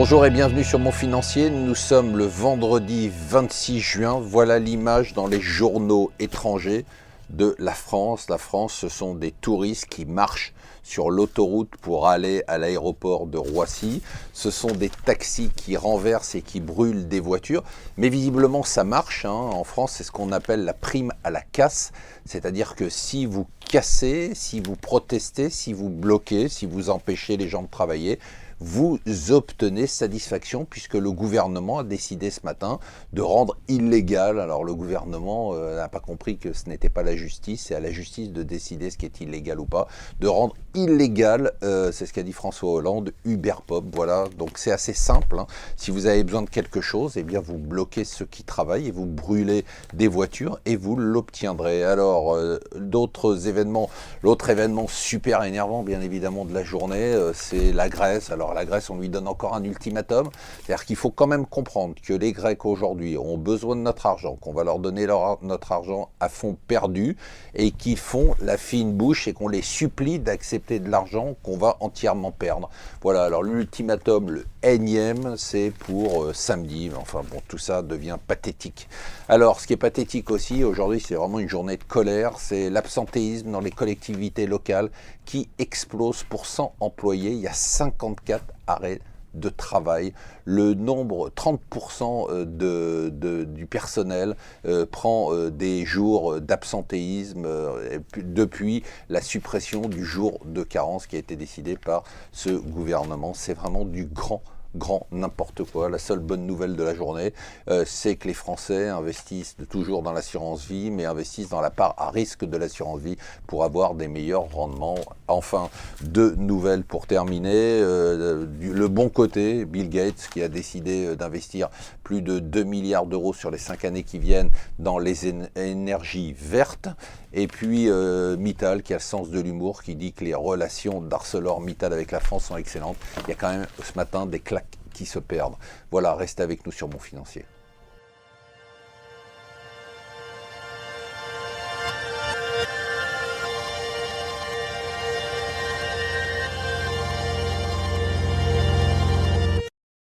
Bonjour et bienvenue sur Mon Financier. Nous sommes le vendredi 26 juin. Voilà l'image dans les journaux étrangers de la France. La France, ce sont des touristes qui marchent sur l'autoroute pour aller à l'aéroport de Roissy. Ce sont des taxis qui renversent et qui brûlent des voitures. Mais visiblement, ça marche. En France, c'est ce qu'on appelle la prime à la casse. C'est-à-dire que si vous cassez, si vous protestez, si vous bloquez, si vous empêchez les gens de travailler, vous obtenez satisfaction puisque le gouvernement a décidé ce matin de rendre illégal. Alors le gouvernement n'a pas compris que ce n'était pas la justice, c'est à la justice de décider ce qui est illégal ou pas, de rendre illégal, c'est ce qu'a dit François Hollande, Uber Pop. Voilà, donc c'est assez simple. Si vous avez besoin de quelque chose, eh bien vous bloquez ceux qui travaillent et vous brûlez des voitures et vous l'obtiendrez. Alors d'autres événements, l'autre événement super énervant bien évidemment de la journée, c'est la Grèce. Alors la Grèce, on lui donne encore un ultimatum, c'est-à-dire qu'il faut quand même comprendre que les Grecs aujourd'hui ont besoin de notre argent, qu'on va leur donner notre argent à fond perdu et qu'ils font la fine bouche et qu'on les supplie d'accepter de l'argent qu'on va entièrement perdre. Voilà, alors l'ultimatum, le énième, c'est pour samedi. Enfin bon, tout ça devient pathétique. Alors ce qui est pathétique aussi aujourd'hui, c'est vraiment une journée de colère, c'est l'absentéisme dans les collectivités locales qui explose. Pour 100 employés, il y a 54 arrêts de travail. Le nombre, 30% du personnel prend des jours d'absentéisme depuis la suppression du jour de carence qui a été décidé par ce gouvernement. C'est vraiment du grand n'importe quoi. La seule bonne nouvelle de la journée, c'est que les Français investissent toujours dans l'assurance vie, mais investissent dans la part à risque de l'assurance vie pour avoir des meilleurs rendements. Enfin, deux nouvelles pour terminer. Le bon côté, Bill Gates qui a décidé d'investir plus de 2 milliards d'euros sur les 5 années qui viennent dans les énergies vertes. Et puis Mittal qui a le sens de l'humour, qui dit que les relations d'ArcelorMittal avec la France sont excellentes. Il y a quand même ce matin des claques qui se perdent. Voilà, restez avec nous sur Mon Financier.